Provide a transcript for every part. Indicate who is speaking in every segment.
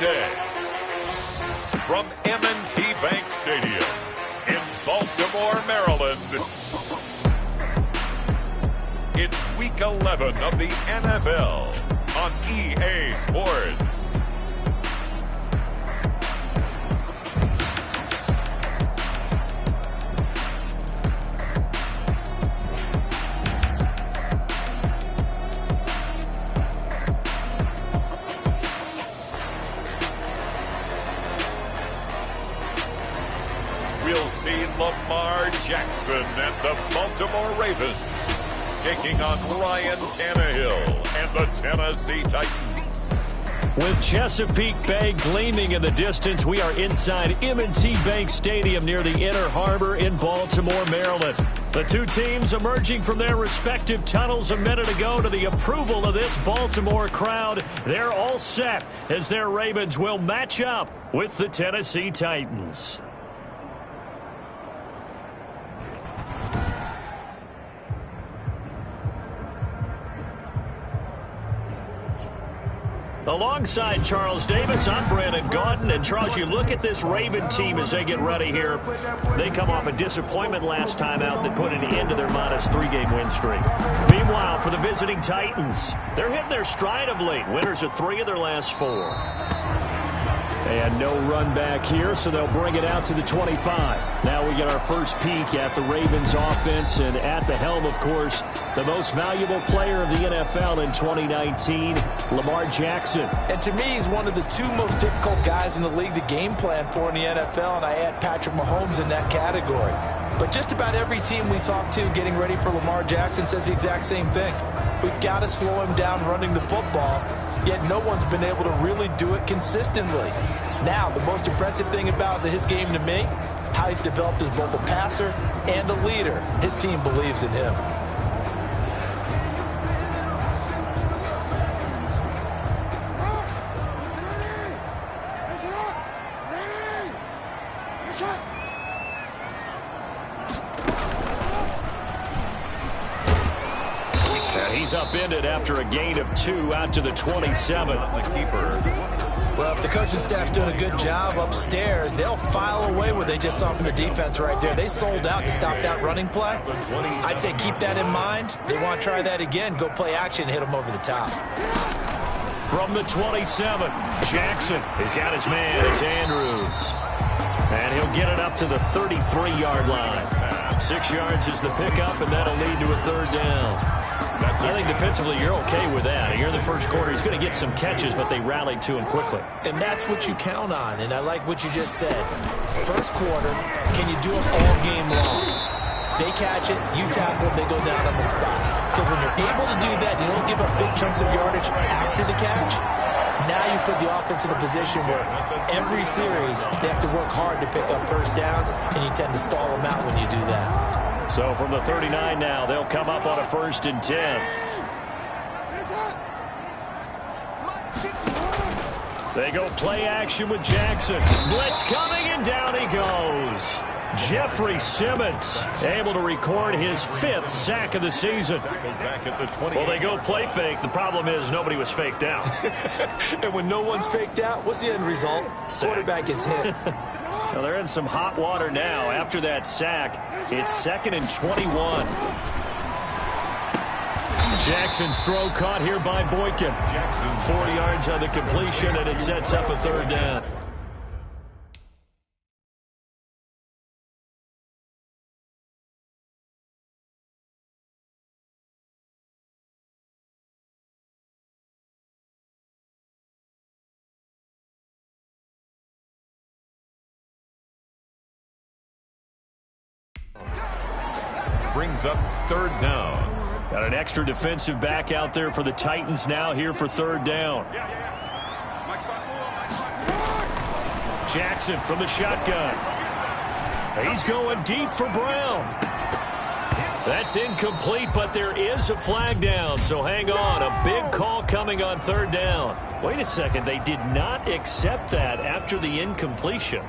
Speaker 1: day. From M&T Bank Stadium in Baltimore, Maryland, it's Week 11 of the NFL on EA Sports. We'll see Lamar Jackson and the Baltimore Ravens taking on Ryan Tannehill and the Tennessee Titans.
Speaker 2: With Chesapeake Bay gleaming in the distance, we are inside M&T Bank Stadium near the Inner Harbor in Baltimore, Maryland. The two teams emerging from their respective tunnels a minute ago to the approval of this Baltimore crowd. They're all set as their Ravens will match up with the Tennessee Titans. Alongside Charles Davis, I'm Brandon Gaudin. And Charles, you look at this Raven team as they get ready here. They come off a disappointment last time out that put an end to their modest 3-game win streak. Meanwhile, for the visiting Titans, they're hitting their stride of late. Winners of 3 of their last 4. And no run back here, so they'll bring it out to the 25. Now we get our first peek at the Ravens offense, and at the helm, of course, the most valuable player of the NFL in 2019, Lamar Jackson.
Speaker 3: And to me, he's one of the 2 most difficult guys in the league to game plan for in the NFL, and I add Patrick Mahomes in that category. But just about every team we talk to getting ready for Lamar Jackson says the exact same thing. We've got to slow him down running the football, yet no one's been able to really do it consistently. Now, the most impressive thing about his game to me, how he's developed as both a passer and a leader. His team believes in him.
Speaker 2: He's upended after a gain of 2 out to the 27.
Speaker 1: The keeper.
Speaker 3: Well, if the coaching staff's doing a good job upstairs, they'll file away what they just saw from the defense right there. They sold out to stop that running play. I'd say keep that in mind. They want to try that again. Go play action, hit them over the top.
Speaker 2: From the 27, Jackson has got his man. It's Andrews. And he'll get it up to the 33-yard line. 6 yards is the pickup, and that'll lead to a 3rd down. I think defensively you're okay with that. Here in the first quarter, he's going to get some catches, but they rallied to him quickly.
Speaker 3: And that's what you count on, and I like what you just said. First quarter, can you do it all game long? They catch it, you tackle it, they go down on the spot. Because when you're able to do that, you don't give up big chunks of yardage after the catch. Now you put the offense in a position where every series they have to work hard to pick up first downs, and you tend to stall them out when you do that.
Speaker 2: So from the 39 now, they'll come up on a 1st and 10. They go play action with Jackson. Blitz coming, and down he goes. Jeffrey Simmons able to record his 5th sack of the season. Well, they go play fake. The problem is nobody was faked out.
Speaker 3: And when no one's faked out, what's the end result? Quarterback gets hit.
Speaker 2: Well, they're in some hot water now. After that sack, it's 2nd and 21. Jackson's throw caught here by Boykin. 4 yards on the completion, and it sets up a 3rd down.
Speaker 1: Brings up 3rd down.
Speaker 2: Got an extra defensive back out there for the Titans now here for 3rd down. Jackson from the shotgun. He's going deep for Brown. That's incomplete, but there is a flag down, so hang on. A big call coming on 3rd down. Wait a second. They did not accept that after the incompletion.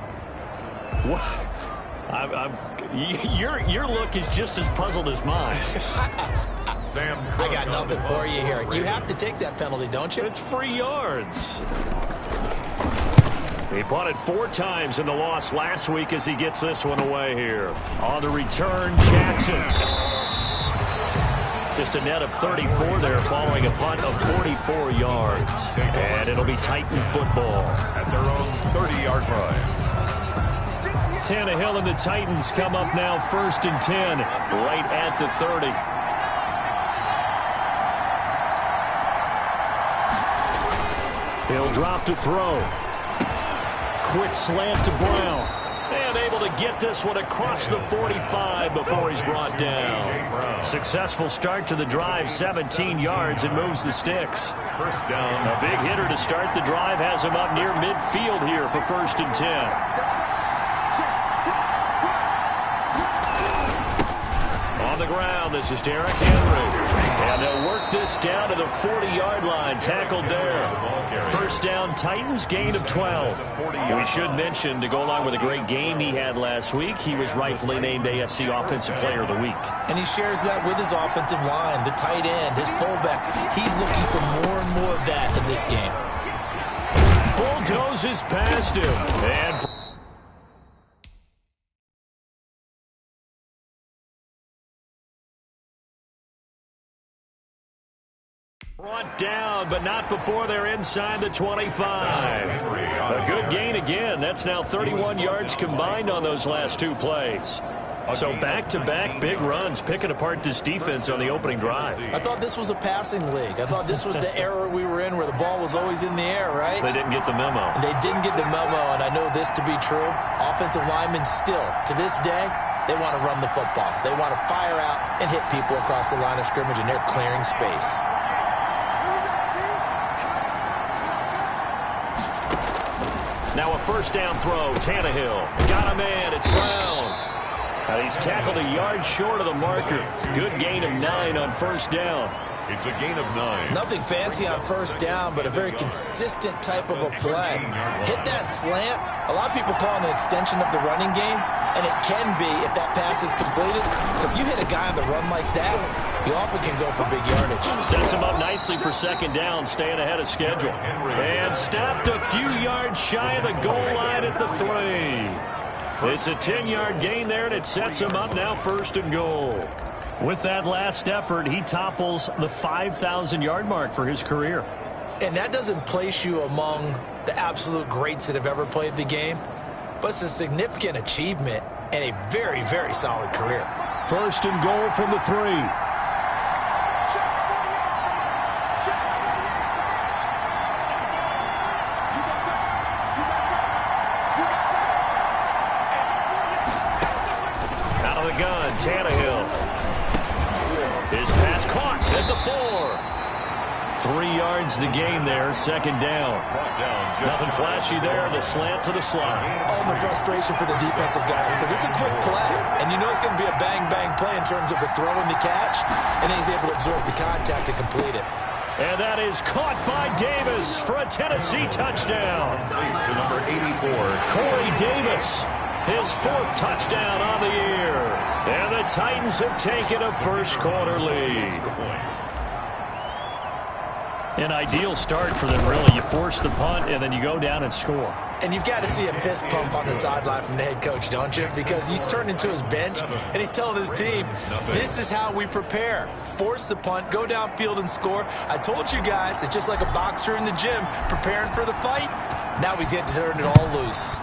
Speaker 2: What? Your look is just as puzzled as mine.
Speaker 3: I got nothing for you here. You have to take that penalty, don't you?
Speaker 2: It's free yards. He punted 4 times in the loss last week as he gets this one away here. On the return, Jackson. Just a net of 34 there following a punt of 44 yards. And it'll be Titan football.
Speaker 1: At their own 30-yard line.
Speaker 2: Tannehill and the Titans come up now 1st and 10, right at the 30. He'll drop to throw. Quick slant to Brown. And able to get this one across the 45 before he's brought down. Successful start to the drive, 17 yards, and moves the sticks.
Speaker 1: First down.
Speaker 2: A big hitter to start the drive has him up near midfield here for 1st and 10. On the ground, this is Derrick Henry. And they'll work this down to the 40-yard line. Tackled there. First down, Titans, gain of 12. We should mention, to go along with a great game he had last week, he was rightfully named AFC Offensive Player of the Week.
Speaker 3: And he shares that with his offensive line, the tight end, his fullback. He's looking for more and more of that in this game.
Speaker 2: Bulldozes past him. And brought down, but not before they're inside the 25. A good gain again. That's now 31 yards combined on those last 2 plays. So back-to-back big runs, picking apart this defense on the opening drive.
Speaker 3: I thought this was a passing league. I thought this was the era we were in where the ball was always in the air, right?
Speaker 2: They didn't get the memo.
Speaker 3: And they didn't get the memo, and I know this to be true. Offensive linemen still, to this day, they want to run the football. They want to fire out and hit people across the line of scrimmage, and they're clearing space.
Speaker 2: Now a first down throw. Tannehill got a man. It's Brown. And he's tackled a yard short of the marker. Good gain of 9 on first down.
Speaker 1: It's a gain of 9.
Speaker 3: Nothing fancy on first down, but a very consistent type of a play. Hit that slant. A lot of people call it an extension of the running game, and it can be if that pass is completed. Because you hit a guy on the run like that, he often can go for big yardage.
Speaker 2: Sets him up nicely for second down, staying ahead of schedule. And stopped a few yards shy of the goal line at the 3. It's a 10-yard gain there, and it sets him up now 1st and goal. With that last effort, he topples the 5,000-yard mark for his career.
Speaker 3: And that doesn't place you among the absolute greats that have ever played the game, but it's a significant achievement and a very, very solid career.
Speaker 2: 1st and goal from the 3. Out of the gun, Tannehill. His pass caught at the 4. 3 yards the gain there, second down. Nothing flashy there, the slant to the slot.
Speaker 3: Oh, and the frustration for the defensive guys, because it's a quick play. And you know it's going to be a bang-bang play in terms of the throw and the catch, and then he's able to absorb the contact to complete it.
Speaker 2: And that is caught by Davis for a Tennessee touchdown.
Speaker 1: To number 84.
Speaker 2: Corey Davis, his 4th touchdown on the year. And the Titans have taken a first-quarter lead. An ideal start for them, really. You force the punt, and then you go down and score.
Speaker 3: And you've got to see a fist pump on the sideline from the head coach, don't you? Because he's turned into his bench, and he's telling his team, this is how we prepare. Force the punt, go downfield and score. I told you guys, it's just like a boxer in the gym preparing for the fight. Now we get to turn it all loose.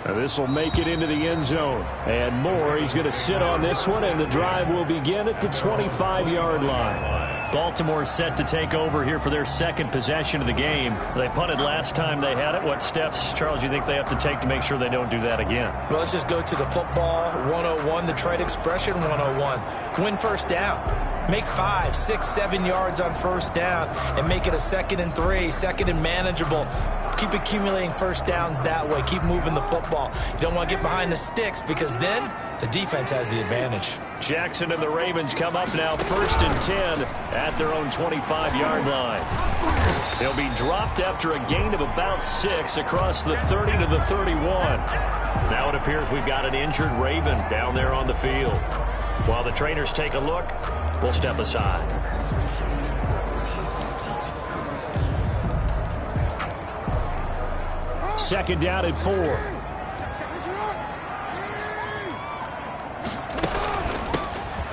Speaker 2: Now this will make it into the end zone. And more, he's going to sit on this one, and the drive will begin at the 25-yard line.
Speaker 4: Baltimore set to take over here for their second possession of the game. They punted last time they had it. What steps, Charles, you think they have to take to make sure they don't do that again?
Speaker 3: Well, let's just go to the football 101, the trade expression 101. Win first down. Make 5, 6, 7 yards on first down and make it a 2nd and 3, 2nd and manageable. Keep accumulating first downs that way. Keep moving the football. You don't want to get behind the sticks because then the defense has the advantage.
Speaker 2: Jackson and the Ravens come up now 1st and 10 at their own 25-yard line. They'll be dropped after a gain of about 6 across the 30 to the 31. Now it appears we've got an injured Raven down there on the field. While the trainers take a look, we'll step aside. Second down at 4.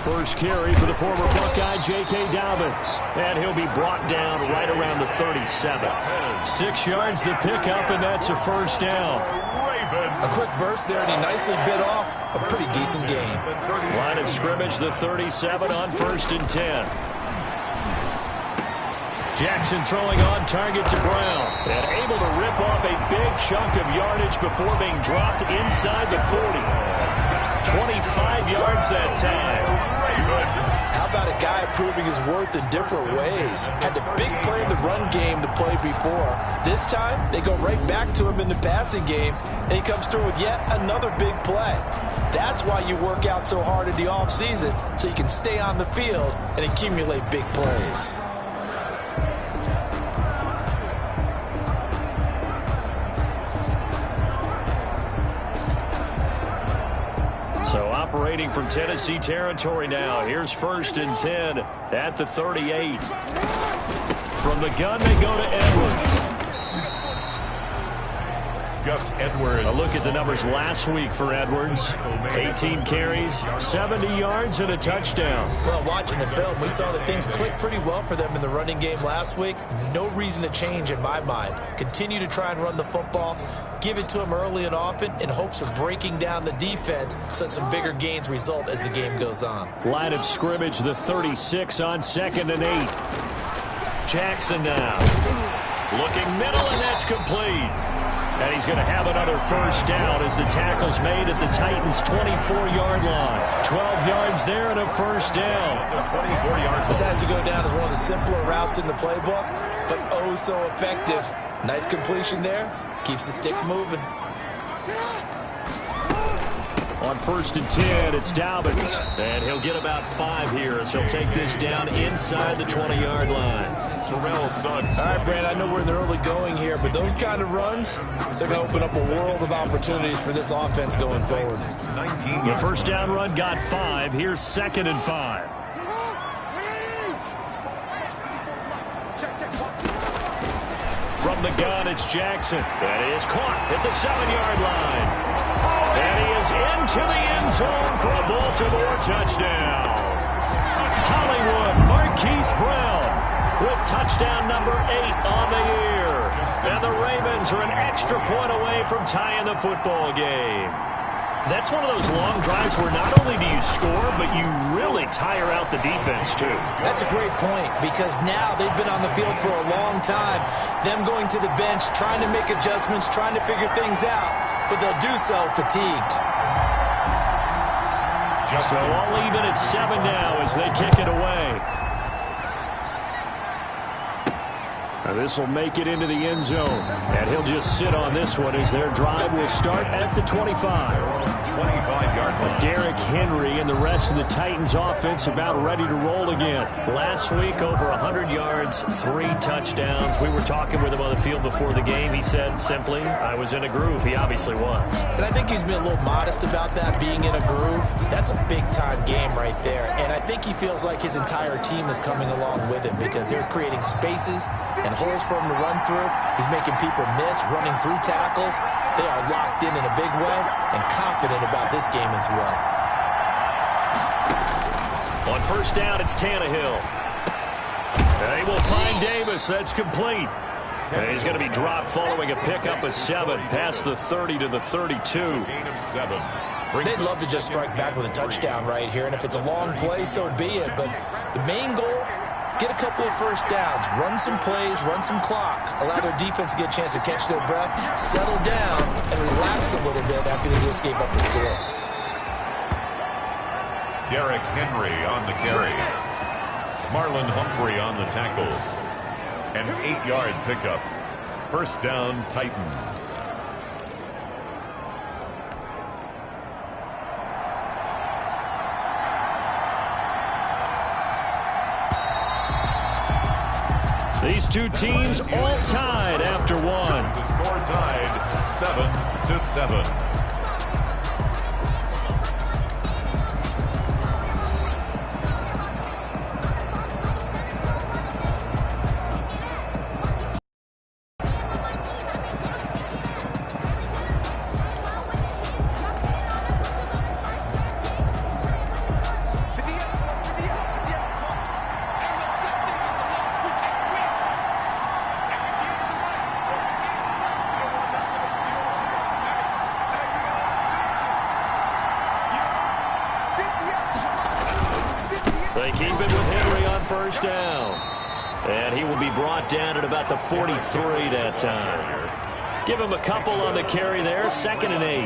Speaker 2: First carry for the former Buckeye, J.K. Dobbins. And he'll be brought down right around the 37.
Speaker 4: 6 yards the pickup, and that's a first down.
Speaker 3: A quick burst there, and he nicely bit off a pretty decent game.
Speaker 2: Line of scrimmage, the 37 on 1st and 10.
Speaker 4: Jackson throwing on target to Brown.
Speaker 2: And able to rip off a big chunk of yardage before being dropped inside the 40. 25 yards that time.
Speaker 3: How about a guy proving his worth in different ways? Had the big play in the run game to play before. This time, they go right back to him in the passing game, and he comes through with yet another big play. That's why you work out so hard in the offseason, so you can stay on the field and accumulate big plays.
Speaker 2: So operating from Tennessee territory now. Here's 1st and 10 at the 38. From the gun, they go to Edwards.
Speaker 1: Gus Edwards.
Speaker 2: A look at the numbers last week for Edwards. 18 carries, 70 yards, and a touchdown.
Speaker 3: Well, watching the film, we saw that things clicked pretty well for them in the running game last week. No reason to change in my mind. Continue to try and run the football. Give it to them early and often in hopes of breaking down the defense so some bigger gains result as the game goes on.
Speaker 2: Line of scrimmage, the 36 on 2nd and 8. Jackson now. Looking middle, and that's complete. And he's going to have another first down as the tackle's made at the Titans' 24-yard line. 12 yards there and a first down.
Speaker 3: This has to go down as one of the simpler routes in the playbook, but oh so effective. Nice completion there. Keeps the sticks moving.
Speaker 2: On 1st and 10, it's Dobbins. And he'll get about 5 here as he'll take this down inside the 20-yard line.
Speaker 1: Terrell Suggs.
Speaker 3: All right, Brand, I know we're in the early going here, but those kind of runs, they're going to open up a world of opportunities for this offense going forward.
Speaker 2: The first down run got 5. Here's 2nd and 5. From the gun, it's Jackson. And he is caught at the 7-yard line. And he is into the end zone for a Baltimore touchdown. Hollywood Marquise Brown with touchdown number 8 on the year. And the Ravens are an extra point away from tying the football game. That's one of those long drives where not only do you score, but you really tire out the defense, too.
Speaker 3: That's a great point, because now they've been on the field for a long time. Them going to the bench, trying to make adjustments, trying to figure things out, but they'll do so fatigued.
Speaker 2: So all even at 7 now as they kick it away. Now this will make it into the end zone. And he'll just sit on this one as their drive will start at the 25.
Speaker 1: 25-yard line.
Speaker 2: Derrick Henry and the rest of the Titans offense about ready to roll again.
Speaker 4: Last week, over 100 yards, 3 touchdowns. We were talking with him on the field before the game. He said simply, I was in a groove. He obviously was.
Speaker 3: And I think he's been a little modest about that, being in a groove. That's a big-time game right there. And I think he feels like his entire team is coming along with him because they're creating spaces and holes for him to run through. He's making people miss, running through tackles. They are locked in a big way and confident about this game as well.
Speaker 2: On first down, it's Tannehill. They will find Davis. That's complete. And he's going to be dropped following a pickup of 7 past the 30 to the 32.
Speaker 1: Gain of 7.
Speaker 3: They'd love to just strike back with a touchdown right here, and if it's a long play, so be it. But the main goal, get a couple of first downs, run some plays, run some clock, allow their defense to get a chance to catch their breath, settle down, and relax a little bit after they just gave up the score.
Speaker 1: Derrick Henry on the carry. Marlon Humphrey on the tackle. An 8-yard pickup. First down, Titans.
Speaker 2: These two teams all tied after one.
Speaker 1: The score tied 7-7.
Speaker 2: They keep it with Henry on first down. And he will be brought down at about the 43 that time. Give him a couple on the carry there. 2nd and 8.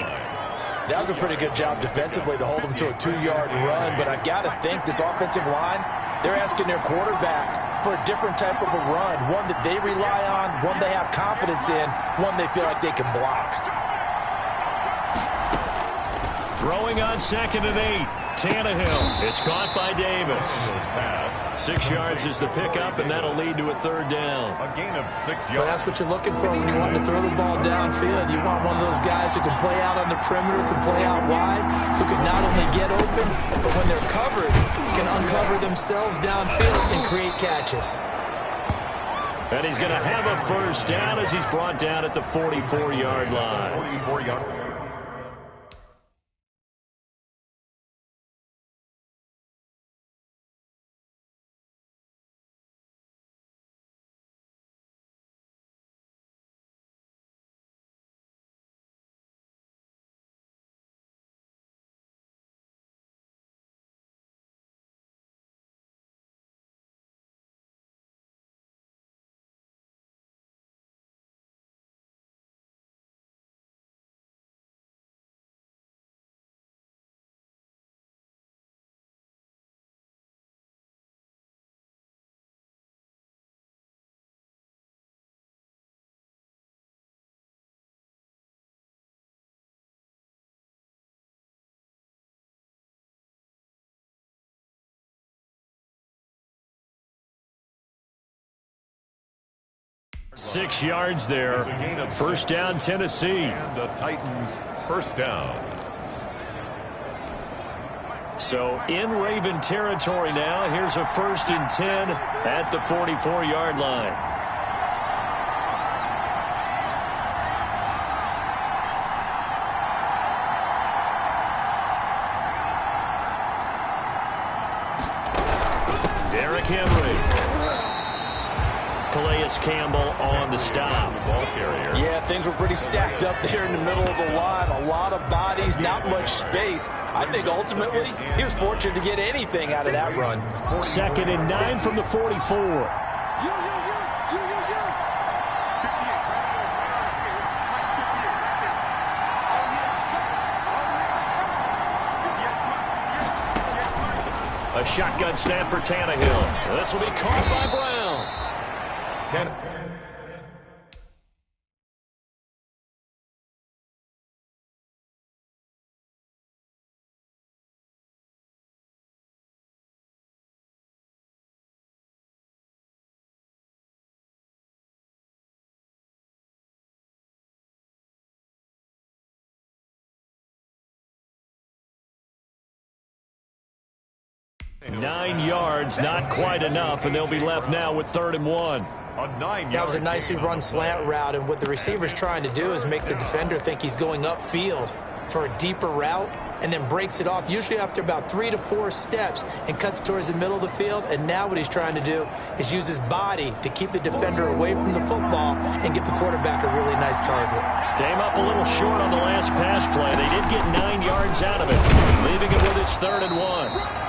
Speaker 3: That was a pretty good job defensively to hold him to a 2-yard run, but I've got to think this offensive line, they're asking their quarterback for a different type of a run, one that they rely on, one they have confidence in, one they feel like they can block.
Speaker 2: Throwing on 2nd and 8. Tannehill. It's caught by Davis. 6 yards is the pickup, and that'll lead to a 3rd down.
Speaker 1: A gain of 6 yards.
Speaker 3: But that's what you're looking for when you want to throw the ball downfield. You want one of those guys who can play out on the perimeter, can play out wide, who can not only get open, but when they're covered, can uncover themselves downfield and create catches.
Speaker 2: And he's going to have a first down as he's brought down at the 44-yard line.
Speaker 1: 44-yard.
Speaker 2: Six yards there. First down, Tennessee.
Speaker 1: And the Titans first down.
Speaker 2: So in Raven territory now. Here's a 1st and 10 at the 44-yard line. Derrick Henry. Calais Campbell on the stop.
Speaker 3: Yeah, things were pretty stacked up there in the middle of the line. A lot of bodies, not much space. I think ultimately he was fortunate to get anything out of that run.
Speaker 2: 2nd and 9 from the 44. A shotgun snap for Tannehill. This will be caught by Brown.
Speaker 1: 10.
Speaker 2: Nine yards, not quite enough, and they'll be left now with 3rd and 1.
Speaker 3: That was a nicely run slant route, and what the receiver's trying to do is make the defender think he's going upfield for a deeper route, and then breaks it off, usually after about 3 to 4 steps, and cuts towards the middle of the field. And now what he's trying to do is use his body to keep the defender away from the football and give the quarterback a really nice target.
Speaker 2: Came up a little short on the last pass play. They did get 9 yards out of it, leaving it with his 3rd and 1.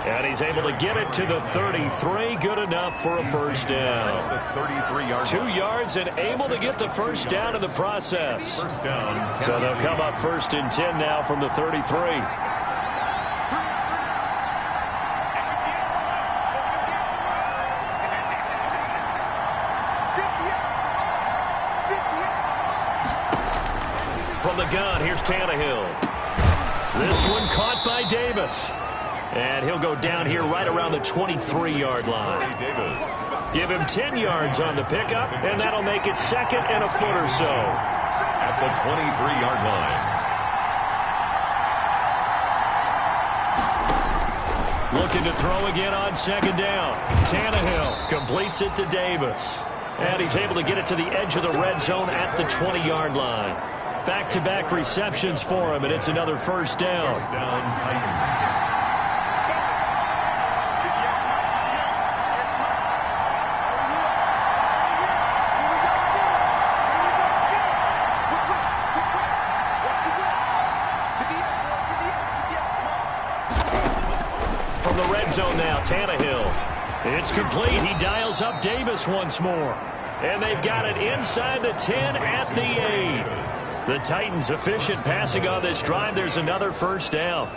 Speaker 2: And he's able to get it to the 33. Good enough for a first down. 2 yards and able to get the first down in the process.
Speaker 1: First down.
Speaker 2: So they'll come up 1st and 10 now from the 33. From the gun, here's Tannehill. This one caught by Davis. And he'll go down here right around the 23-yard line. Give him 10 yards on the pickup, and that'll make it 2nd and a foot or so.
Speaker 1: At the 23-yard line.
Speaker 2: Looking to throw again on 2nd down. Tannehill completes it to Davis. And he's able to get it to the edge of the red zone at the 20-yard line. Back-to-back receptions for him, and it's another first down.
Speaker 1: First down, Titans.
Speaker 2: From the red zone now, Tannehill. It's complete. He dials up Davis once more. And they've got it inside the 10 at the 8. The Titans efficient passing on this drive. There's another first down.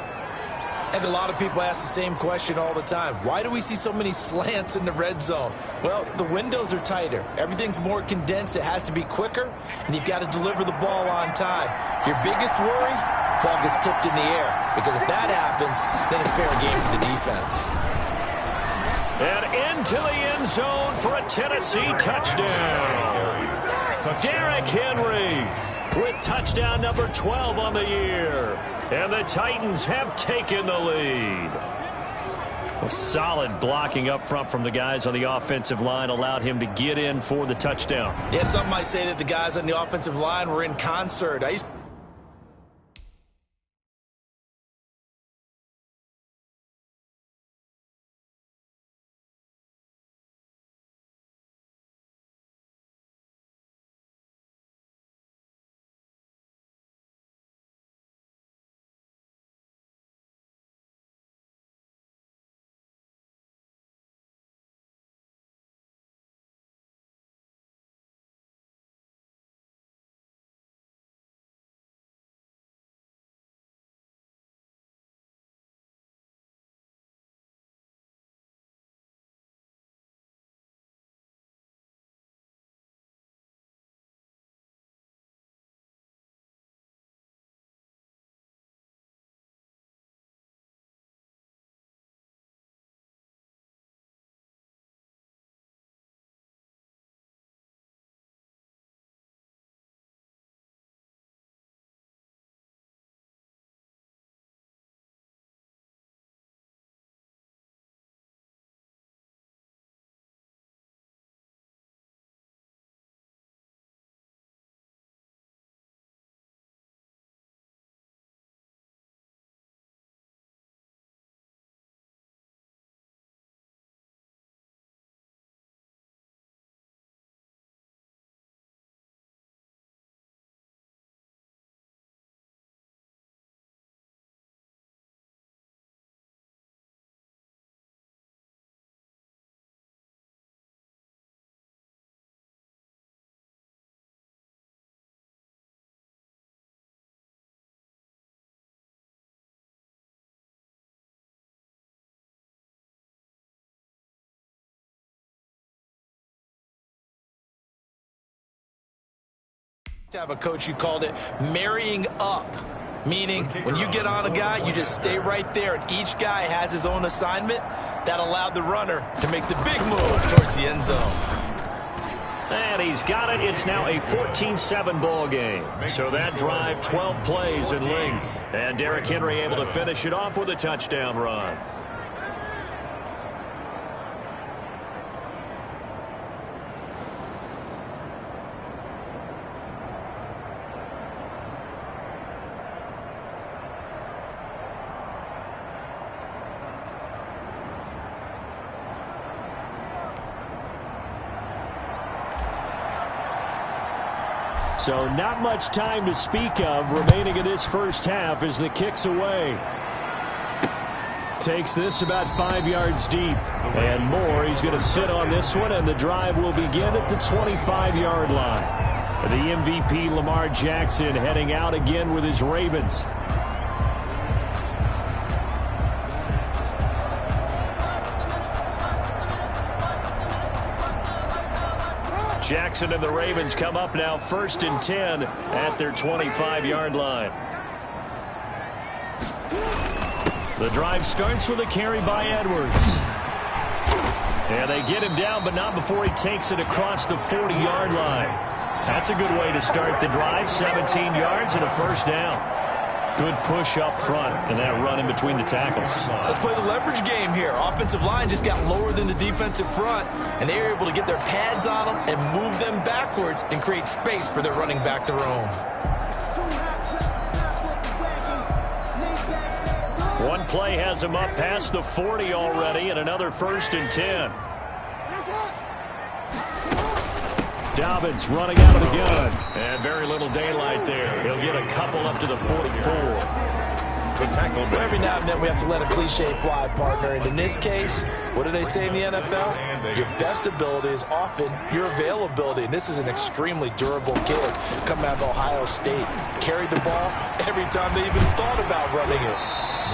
Speaker 3: And a lot of people ask the same question all the time. Why do we see so many slants in the red zone? Well, the windows are tighter. Everything's more condensed. It has to be quicker, and you've got to deliver the ball on time. Your biggest worry? Ball gets tipped in the air. Because if that happens, then it's fair game for the defense.
Speaker 2: And into the end zone for a Tennessee touchdown. Derrick Henry with touchdown number 12 on the year. And the Titans have taken the lead. A solid blocking up front from the guys on the offensive line allowed him to get in for the touchdown.
Speaker 3: Yeah, some might say that the guys on the offensive line were in concert. To have a coach who called it marrying up, meaning when you get on a guy, you just stay right there, and each guy has his own assignment. That allowed the runner to make the big move towards the end zone.
Speaker 2: And he's got it. It's now a 14-7 ball game. So that drive, 12 plays in length. And Derrick Henry able to finish it off with a touchdown run. So not much time to speak of remaining in this first half as the kick's away. Takes this about 5 yards deep. And more, he's going to sit on this one, and the drive will begin at the 25-yard line. The MVP, Lamar Jackson, heading out again with his Ravens. Jackson and the Ravens come up now 1st and 10 at their 25-yard line. The drive starts with a carry by Edwards. And they get him down, but not before he takes it across the 40-yard line. That's a good way to start the drive. 17 yards and a first down. Good push up front and that run in between the tackles.
Speaker 3: Let's play the leverage game here. Offensive line just got lower than the defensive front, and they were able to get their pads on them and move them backwards and create space for their running back to roam.
Speaker 2: One play has him up past the 40 already, and another 1st and 10. Dobbins running out of the gun. And very little daylight there. He'll get a couple up to the 44.
Speaker 3: Every now and then we have to let a cliche fly, partner. And in this case, what do they say in the NFL? Your best ability is often your availability. And this is an extremely durable kid coming out of Ohio State. Carried the ball every time they even thought about running it.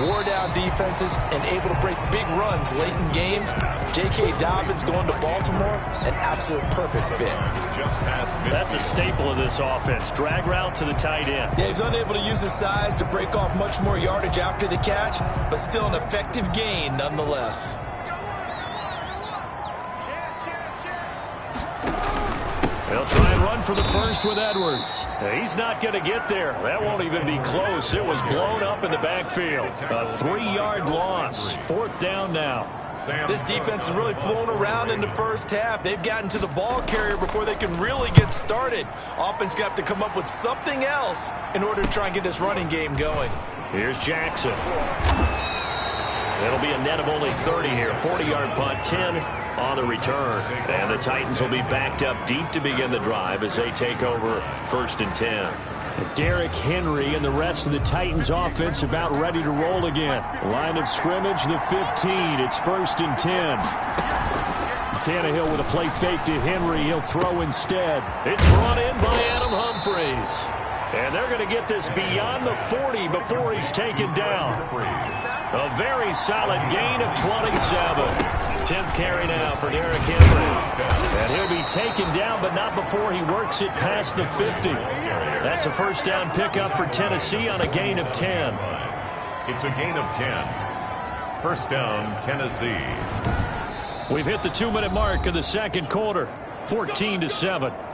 Speaker 3: Wore down defenses and able to break big runs late in games. J.K. Dobbins going to Baltimore, an absolute perfect fit.
Speaker 2: That's a staple of this offense. Drag route to the tight end.
Speaker 3: Yeah, he's unable to use his size to break off much more yardage after the catch, but still an effective gain nonetheless.
Speaker 2: They'll try and run for the first with Edwards. He's not going to get there. That won't even be close. It was blown up in the backfield. A 3-yard loss. 4th down now.
Speaker 3: This defense has really flown around in the first half. They've gotten to the ball carrier before they can really get started. Offense going to have to come up with something else in order to try and get this running game going.
Speaker 2: Here's Jackson. It'll be a net of only 30 here. 40-yard punt, 10 on the return. And the Titans will be backed up deep to begin the drive as they take over 1st and 10. Derrick Henry and the rest of the Titans offense about ready to roll again. Line of scrimmage, the 15. It's 1st and 10. Tannehill with a play fake to Henry. He'll throw instead. It's brought in by Adam Humphries. And they're going to get this beyond the 40 before he's taken down. A very solid gain of 27. 10th carry now for Derrick Henry. And he'll be taken down, but not before he works it past the 50. That's a first down pickup for Tennessee on a gain of 10.
Speaker 1: It's a gain of 10. First down, Tennessee.
Speaker 2: We've hit the 2-minute mark of the second quarter. 14-7.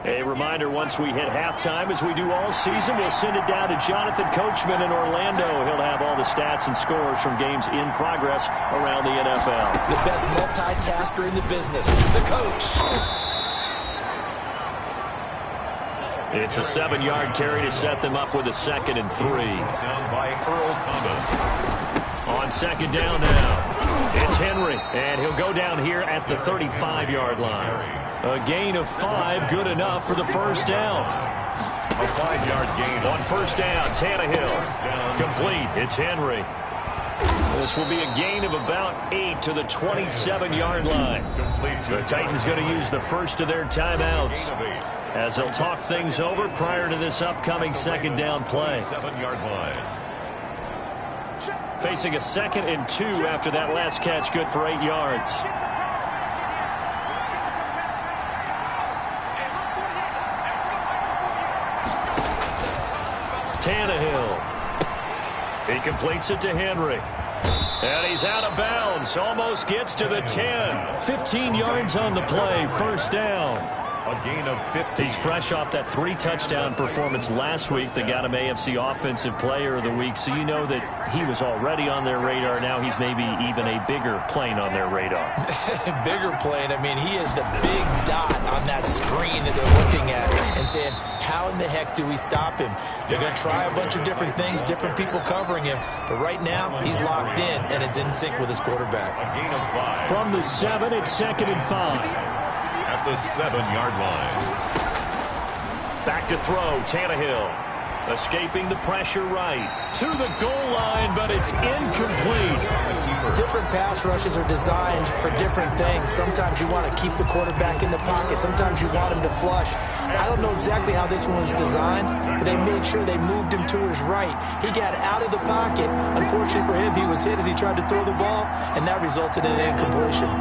Speaker 2: A reminder, once we hit halftime, as we do all season, we'll send it down to Jonathan Coachman in Orlando. He'll have all the stats and scores from games in progress around the NFL.
Speaker 3: The best multitasker in the business, the coach.
Speaker 2: It's a 7-yard carry to set them up with a 2nd and 3.
Speaker 1: Down by Earl Thomas.
Speaker 2: On 2nd down now, it's Henry, and he'll go down here at the 35-yard line. A gain of 5, good enough for the first down.
Speaker 1: A 5-yard gain.
Speaker 2: On first down, Tannehill. Complete, it's Henry. This will be a gain of about 8 to the 27-yard line. The Titans going to use the first of their timeouts as they'll talk things over prior to this upcoming 2nd down play.
Speaker 1: 7-yard line.
Speaker 2: Facing a 2nd and 2 after that last catch, good for 8 yards. Tannehill. He completes it to Henry. And he's out of bounds. Almost gets to the 10. 15 yards on the play. First down.
Speaker 1: A gain of 50.
Speaker 2: He's fresh off that 3-touchdown performance last week that got him AFC Offensive Player of the Week. So you know that he was already on their radar. Now he's maybe even a bigger plane on their radar.
Speaker 3: Bigger plane. I mean, he is the big dot on that screen that they're looking at and saying, how in the heck do we stop him? They're going to try a bunch of different things, different people covering him. But right now, he's locked in and is in sync with his quarterback.
Speaker 1: A gain of 5.
Speaker 2: From the 7, it's 2nd and 5.
Speaker 1: At the 7-yard line.
Speaker 2: Back to throw, Tannehill. Escaping the pressure right. To the goal line, but it's incomplete.
Speaker 3: Different pass rushes are designed for different things. Sometimes you want to keep the quarterback in the pocket. Sometimes you want him to flush. I don't know exactly how this one was designed, but they made sure they moved him to his right. He got out of the pocket. Unfortunately for him, he was hit as he tried to throw the ball, and that resulted in an incompletion.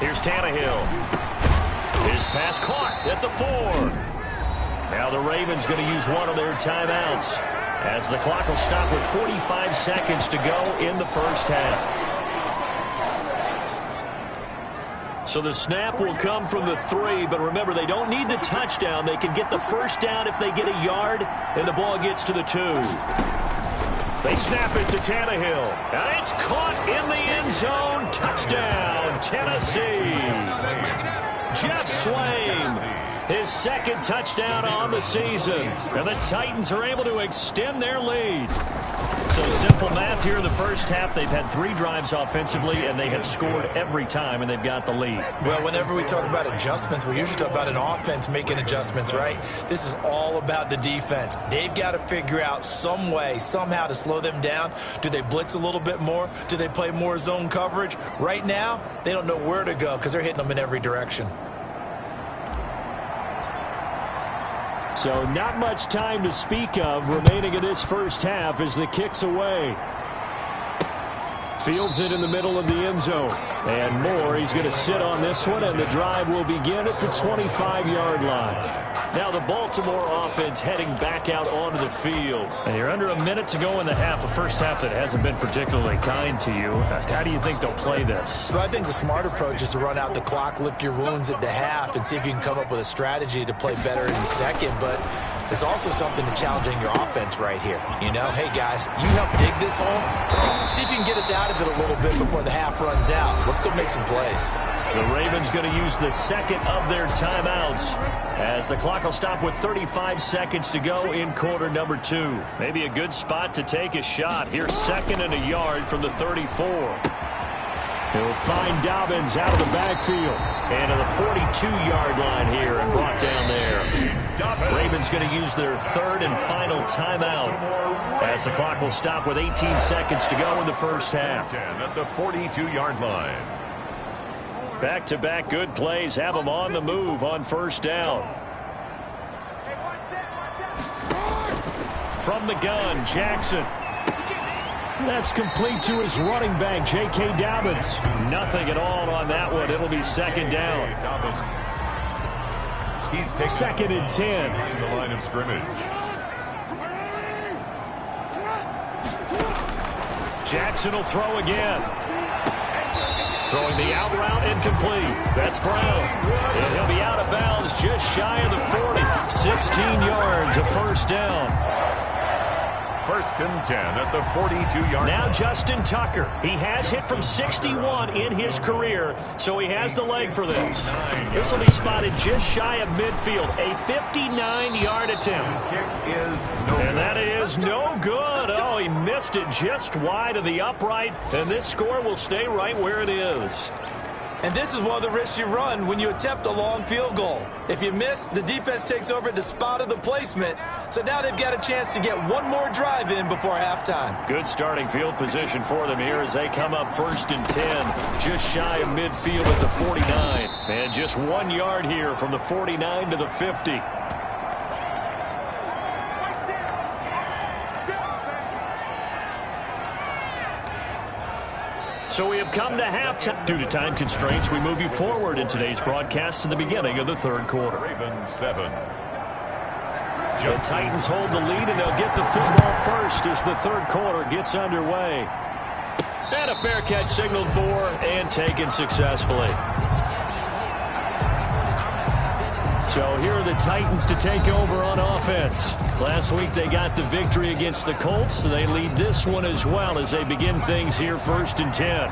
Speaker 2: Here's Tannehill. His pass caught at the 4. Now the Ravens going to use one of their timeouts as the clock will stop with 45 seconds to go in the first half. So the snap will come from the 3, but remember, they don't need the touchdown. They can get the first down if they get a yard, and the ball gets to the 2. They snap it to Tannehill, and it's caught in the end zone. Touchdown, Tennessee. Jeff Swaim, his 2nd touchdown on the season, and the Titans are able to extend their lead. So simple math here in the first half. They've had 3 drives offensively, and they have scored every time, and they've got the lead.
Speaker 3: Well, whenever we talk about adjustments, we usually talk about an offense making adjustments, right? This is all about the defense. They've got to figure out some way, somehow to slow them down. Do they blitz a little bit more? Do they play more zone coverage? Right now, they don't know where to go because they're hitting them in every direction.
Speaker 2: So not much time to speak of remaining in this first half as the kick's away. Fields it in the middle of the end zone. And Moore, he's going to sit on this one, and the drive will begin at the 25-yard line. Now the Baltimore offense heading back out onto the field. And you're under a minute to go in the half, a first half that hasn't been particularly kind to you. How do you think they'll play this?
Speaker 3: Well, I think the smart approach is to run out the clock, lick your wounds at the half, and see if you can come up with a strategy to play better in the second. But there's also something to challenging your offense right here. You know, hey, guys, you help dig this hole. See if you can get us out of it a little bit before the half runs out. Let's go make some plays.
Speaker 2: The Ravens going to use the 2nd of their timeouts as the clock will stop with 35 seconds to go in quarter number 2. Maybe a good spot to take a shot. Here's 2nd and a yard from the 34. He'll find Dobbins out of the backfield. And to the 42-yard line here and brought down there. Ravens going to use their 3rd and final timeout as the clock will stop with 18 seconds to go in the first half.
Speaker 1: At the 42-yard line.
Speaker 2: Back-to-back good plays have them on the move on first down. From the gun, Jackson. That's complete to his running back, J.K. Dobbins. Nothing at all on that one. It'll be 2nd down.
Speaker 1: He's taking
Speaker 2: 2nd and 10.
Speaker 1: in the line of scrimmage.
Speaker 2: Jackson will throw again. Throwing the out route incomplete. That's Brown. And he'll be out of bounds just shy of the 40. 16 yards, a first down.
Speaker 1: 1st and 10 at the 42-yard line.
Speaker 2: Now Justin Tucker. He has hit from 61 in his career, so he has the leg for this. This will be spotted just shy of midfield. A 59-yard attempt.
Speaker 1: Kick is no
Speaker 2: And that is no good. Oh, he missed it just wide of the upright, and this score will stay right where it is.
Speaker 3: And this is one of the risks you run when you attempt a long field goal. If you miss, the defense takes over at the spot of the placement. So now they've got a chance to get one more drive in before halftime.
Speaker 2: Good starting field position for them here as they come up 1st and 10. Just shy of midfield at the 49. And just 1 yard here from the 49 to the 50. So we have come to halftime. Due to time constraints, we move you forward in today's broadcast to the beginning of the third quarter.
Speaker 1: Ravens 7.
Speaker 2: The Titans hold the lead, and they'll get the football first as the third quarter gets underway. And a fair catch signaled for and taken successfully. So here are the Titans to take over on offense. Last week they got the victory against the Colts, so they lead this one as well as they begin things here 1st and 10.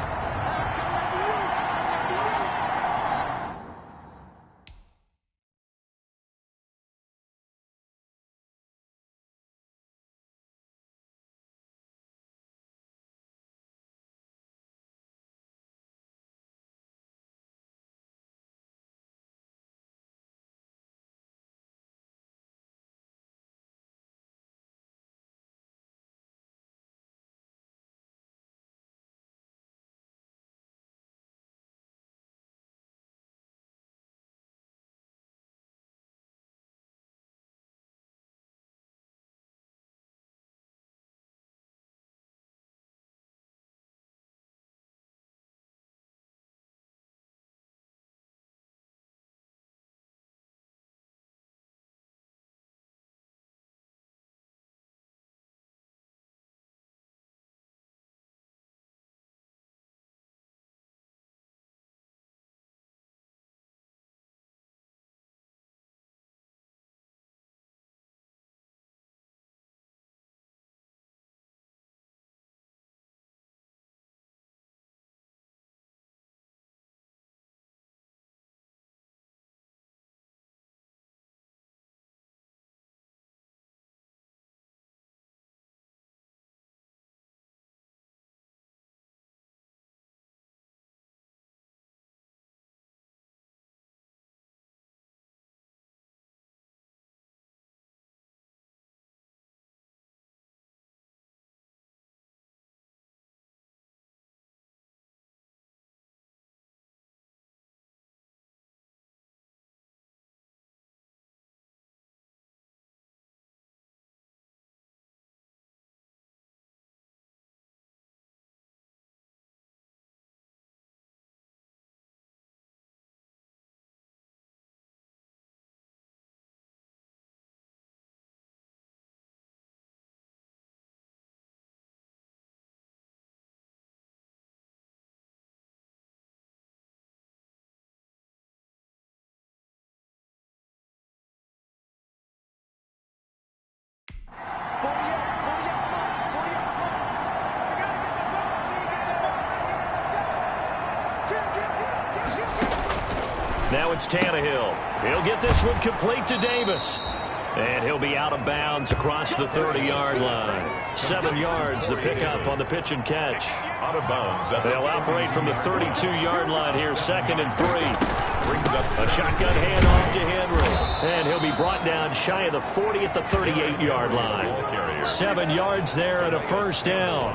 Speaker 2: Now it's Tannehill. He'll get this one complete to Davis. And he'll be out of bounds across the 30-yard line. 7 yards, the pickup on the pitch and catch.
Speaker 1: Out of bounds.
Speaker 2: They'll operate from the 32-yard line here, 2nd and 3.
Speaker 1: Brings up
Speaker 2: A shotgun handoff to Henry. And he'll be brought down shy of the 40 at the 38-yard line. 7 yards there and a first down.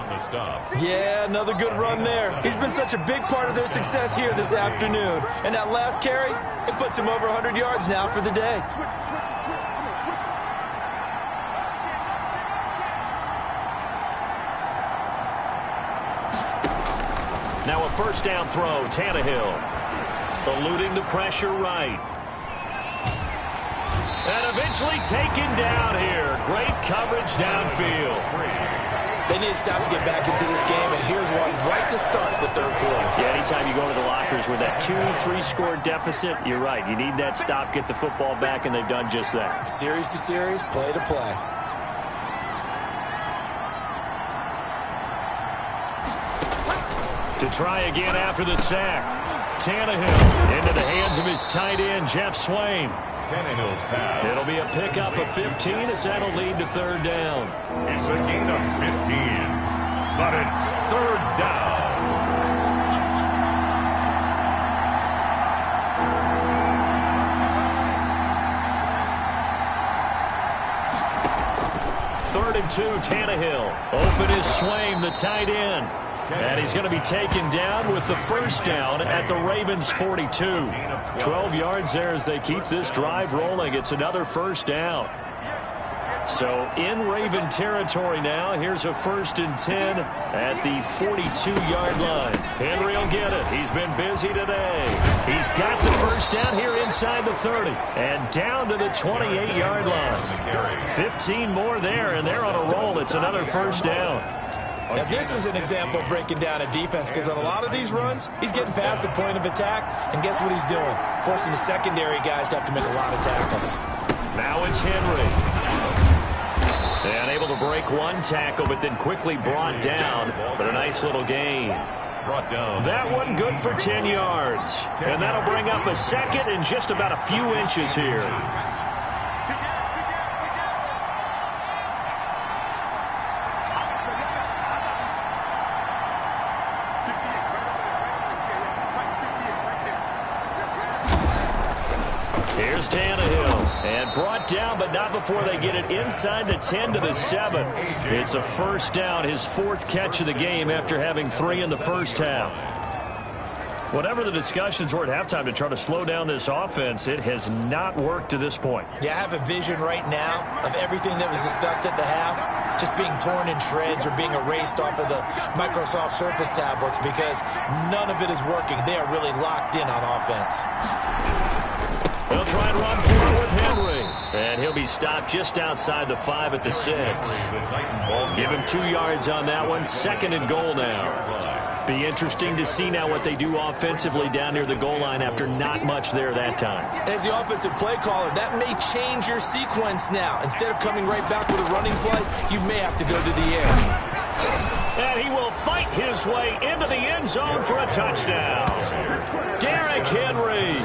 Speaker 3: Yeah, another good run there. He's been such a big part of their success here this afternoon. And that last carry, it puts him over 100 yards now for the day.
Speaker 2: Now a first down throw, Tannehill. Eluding the pressure right. And eventually taken down here. Great coverage downfield.
Speaker 3: They need to stop to get back into this game, and here's one right to start the third quarter.
Speaker 2: Yeah, anytime you go to the lockers with that 2-3 score deficit, you're right. You need that stop, get the football back, and they've done just that.
Speaker 3: Series to series, play to play.
Speaker 2: To try again after the sack. Tannehill into the hands of his tight end, Jeff Swain.
Speaker 1: Tannehill's pass.
Speaker 2: It'll be a pickup of 15 as that'll lead to third down.
Speaker 1: It's a gain of 15, but it's third down.
Speaker 2: Third and 2, Tannehill. Open is Swain, the tight end. And he's going to be taken down with the first down at the Ravens' 42. 12 yards there as they keep this drive rolling. It's another first down. So in Raven territory now. Here's a 1st and 10 at the 42-yard line. Henry will get it. He's been busy today. He's got the first down here inside the 30 and down to the 28-yard line. 15 more there, and they're on a roll. It's another first down.
Speaker 3: Now, this is an example of breaking down a defense, because on a lot of these runs, he's getting past the point of attack, and guess what he's doing? Forcing the secondary guys to have to make a lot of tackles.
Speaker 2: Now it's Henry. And able to break one tackle, but then quickly brought down. But a nice little gain. That one good for 10 yards. And that'll bring up a second and just about a few inches here. Here's Tannehill, and brought down, but not before they get it inside the 10 to the 7. It's a first down, his 4th catch of the game after having 3 in the first half. Whatever the discussions were at halftime to try to slow down this offense, it has not worked to this point.
Speaker 3: Yeah, I have a vision right now of everything that was discussed at the half just being torn in shreds or being erased off of the Microsoft Surface tablets, because none of it is working. They are really locked in on offense.
Speaker 2: They'll try and run for it with Henry. And he'll be stopped just outside the 5 at the 6. Give him 2 yards on that one. 2nd and goal now. Be interesting to see now what they do offensively down near the goal line after not much there that time.
Speaker 3: As the offensive play caller, that may change your sequence now. Instead of coming right back with a running play, you may have to go to the air.
Speaker 2: And he will fight his way into the end zone for a touchdown. Derrick Henry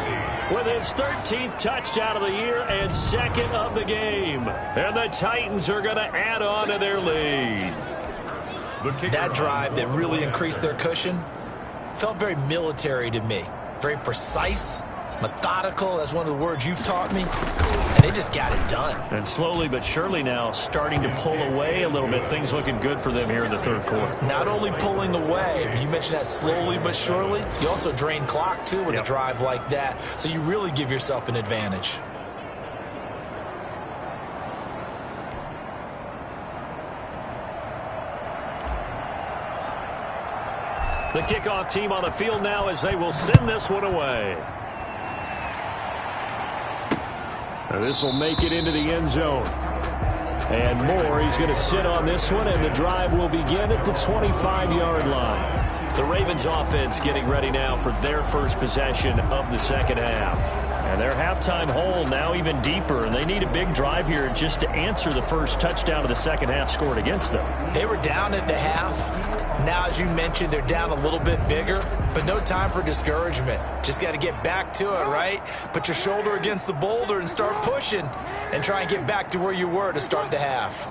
Speaker 2: with his 13th touchdown of the year and 2nd of the game. And the Titans are going to add on to their lead.
Speaker 3: That drive that really increased their cushion felt very military to me. Very precise, methodical. That's one of the words you've taught me. And they just got it done.
Speaker 2: And slowly but surely now starting to pull away a little bit. Things looking good for them here in the 3rd quarter.
Speaker 3: Not only pulling away, but you mentioned that slowly but surely. You also drain clock, too, with a drive like that. So you really give yourself an advantage.
Speaker 2: The kickoff team on the field now as they will send this one away. This will make it into the end zone. And more, he's going to sit on this one, and the drive will begin at the 25-yard line. The Ravens offense getting ready now for their first possession of the 2nd half. And their halftime hole now even deeper, and they need a big drive here just to answer the first touchdown of the 2nd half scored against them.
Speaker 3: They were down at the half. Now, as you mentioned, they're down a little bit bigger, but no time for discouragement. Just got to get back to it, right? Put your shoulder against the boulder and start pushing and try and get back to where you were to start the half.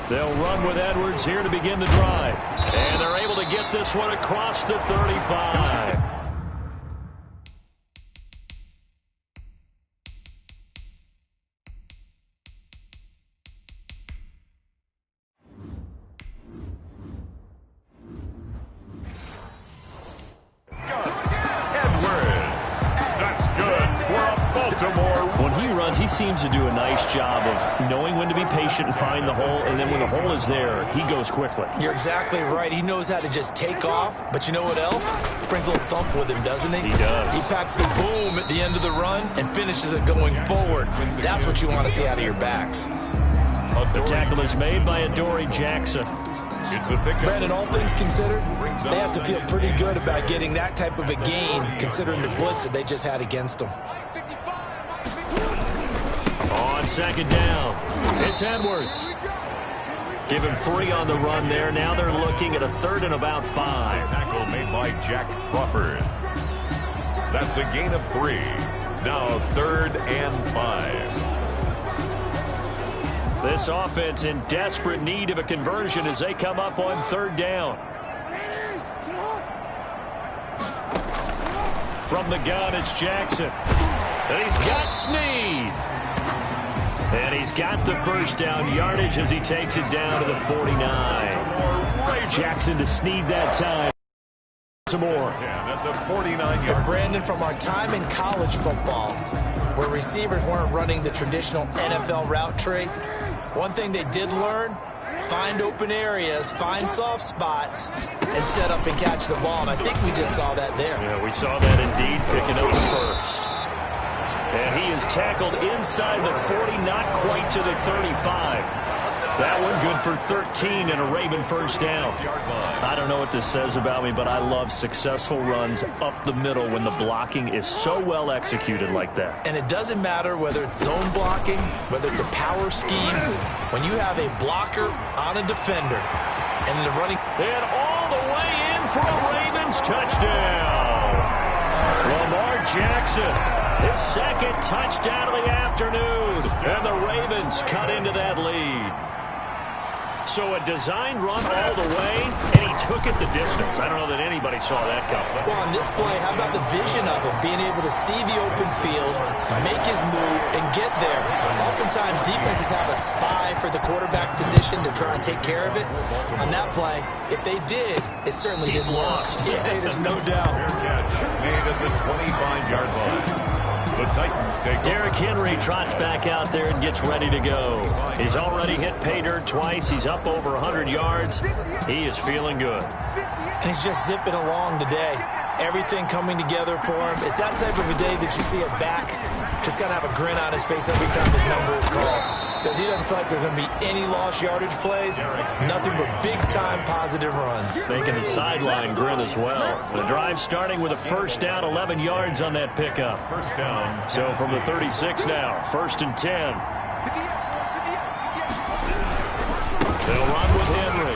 Speaker 2: They'll run with Edwards here to begin the drive. And they're able to get this one across the 35. When he runs, he seems to do a nice job of knowing when to be patient and find the hole, and then when the hole is there, he goes quickly.
Speaker 3: You're exactly right. He knows how to just take off, but you know what else? Brings a little thump with him, doesn't he?
Speaker 2: He does.
Speaker 3: He packs the boom at the end of the run and finishes it going forward. That's what you want to see out of your backs.
Speaker 2: The tackle is made by Adoree Jackson.
Speaker 3: Brandon, all things considered, they have to feel pretty good about getting that type of a gain, considering the blitz that they just had against them.
Speaker 2: On 2nd down, it's Edwards. Give him 3 on the run there. Now they're looking at a 3rd and about 5.
Speaker 1: Tackle made by Jack Crawford. That's a gain of 3. Now 3rd and 5.
Speaker 2: This offense in desperate need of a conversion as they come up on 3rd down. From the gun, it's Jackson. And he's got Snead. And he's got the first down yardage as he takes it down to the 49. Jackson to Snead that time. Some more.
Speaker 1: At the 49-yard.
Speaker 3: And Brandon, from our time in college football, where receivers weren't running the traditional NFL route tree, one thing they did learn, find open areas, find soft spots, and set up and catch the ball. And I think we just saw that there.
Speaker 2: Yeah, we saw that indeed, picking up the first. And he is tackled inside the 40, not quite to the 35. That one good for 13 and a Raven first down. I don't know what this says about me, but I love successful runs up the middle when the blocking is so well executed like that.
Speaker 3: And it doesn't matter whether it's zone blocking, whether it's a power scheme. When you have a blocker on a defender and the running...
Speaker 2: And all the way in for a Ravens touchdown. Lamar Jackson, his second touchdown of the afternoon. And the Ravens cut into that lead. So a designed run all the way, and he took it the distance. I don't know that anybody saw that coming.
Speaker 3: Well, on this play, how about the vision of him, being able to see the open field, make his move, and get there. Oftentimes, defenses have a spy for the quarterback position to try and take care of it. On that play, if they did, it certainly didn't work. Yeah, there's no doubt.
Speaker 1: Fair catch made at the 25-yard line. The Titans take
Speaker 2: Derrick Henry trots back out there and gets ready to go. He's already hit pay dirt twice. He's up over 100 yards. He is feeling good.
Speaker 3: And he's just zipping along today. Everything coming together for him. It's that type of a day that you see a back just kind of have a grin on his face every time his number is called. Because he doesn't feel like there's going to be any lost yardage plays. Nothing but big-time positive runs.
Speaker 2: Making the sideline grin as well. The drive starting with a first down, 11 yards on that pickup.
Speaker 1: First down.
Speaker 2: So from the 36 now, 1st and 10. They'll run with Henry.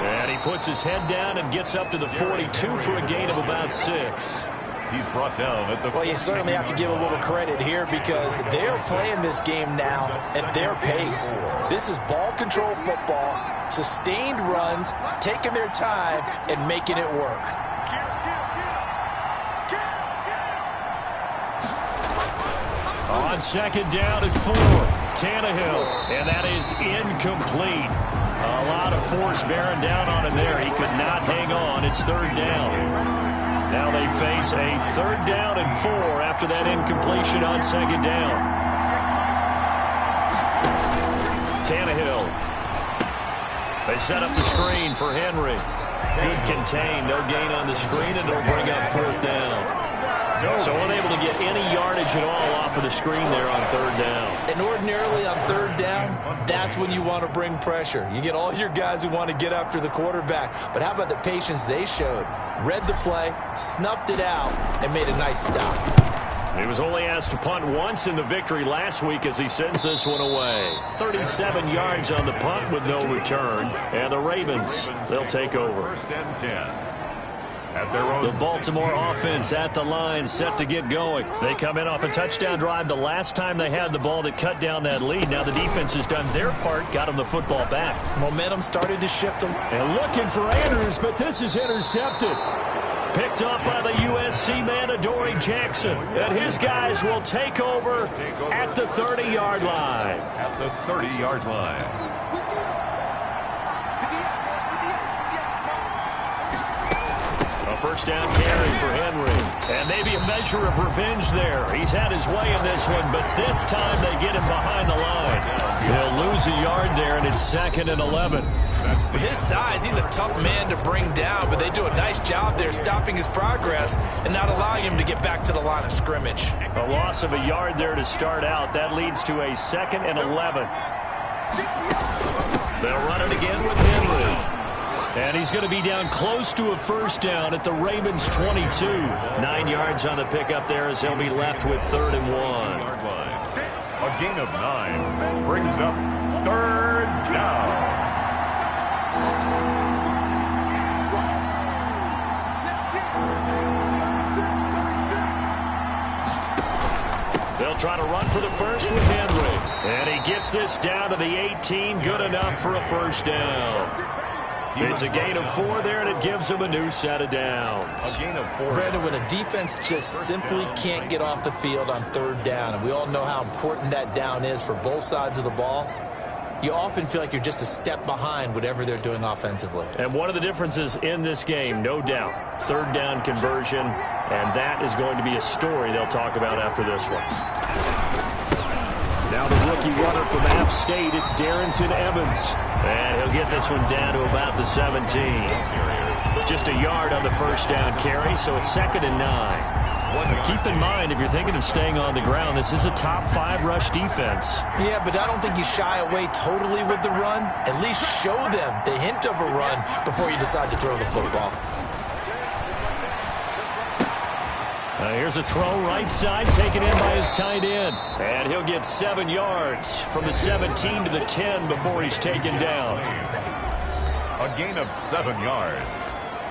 Speaker 2: And he puts his head down and gets up to the 42 for a gain of about 6.
Speaker 1: He's brought down at the...
Speaker 3: Well, you certainly have to give a little credit here because they're playing this game now at their pace. This is ball control football, sustained runs, taking their time, and making it work.
Speaker 2: On 2nd down and 4, Tannehill, and that is incomplete. A lot of force bearing down on him there. He could not hang on. It's 3rd down. Now they face a 3rd down and 4 after that incompletion on 2nd down. Tannehill. They set up the screen for Henry. Good contain. No gain on the screen, and it'll bring up 4th down. So unable to get any yardage at all off of the screen there on 3rd down.
Speaker 3: And ordinarily on 3rd down, that's when you want to bring pressure. You get all your guys who want to get after the quarterback. But how about the patience they showed? Read the play, snuffed it out, and made a nice stop.
Speaker 2: He was only asked to punt once in the victory last week as he sends this one away. 37 yards on the punt with no return. And the Ravens, they'll take over.
Speaker 1: 1st and 10. At their own
Speaker 2: the Baltimore offense at the line, set to get going. They come in off a touchdown drive the last time they had the ball to cut down that lead. Now the defense has done their part, got them the football back.
Speaker 3: Momentum started to shift.
Speaker 2: And looking for Andrews, but this is intercepted. Picked up by the USC man, Adoree Jackson. And his guys will take over at the 30-yard line.
Speaker 1: At the 30-yard line.
Speaker 2: First down carry for Henry. And maybe a measure of revenge there. He's had his way in this one, but this time they get him behind the line. He'll lose a yard there, and it's 2nd and 11.
Speaker 3: With his size, he's a tough man to bring down, but they do a nice job there stopping his progress and not allowing him to get back to the line of scrimmage.
Speaker 2: A loss of a yard there to start out. That leads to a 2nd and 11. They'll run it again with Henry. And he's going to be down close to a first down at the Ravens 22. 9 yards on the pickup there as they'll be left with 3rd and 1.
Speaker 1: A gain of 9 brings up 3rd down.
Speaker 2: They'll try to run for the first with Henry. And he gets this down to the 18. Good enough for a first down. It's a gain of 4 there, and it gives him a new set of downs.
Speaker 1: A gain of 4.
Speaker 3: Brandon, when a defense just simply can't get off the field on 3rd down, and we all know how important that down is for both sides of the ball, you often feel like you're just a step behind whatever they're doing offensively.
Speaker 2: And one of the differences in this game, no doubt, third down conversion, and that is going to be a story they'll talk about after this one. Now the rookie runner from App State, it's Darrington Evans. And he'll get this one down to about the 17. Just a yard on the first down carry, so it's 2nd and 9. Keep in mind, if you're thinking of staying on the ground, this is a top 5 rush defense.
Speaker 3: Yeah, but I don't think you shy away totally with the run. At least show them the hint of a run before you decide to throw the football.
Speaker 2: Here's a throw right side, taken in by his tight end. And he'll get 7 yards from the 17 to the 10 before he's taken down.
Speaker 1: A gain of 7 yards.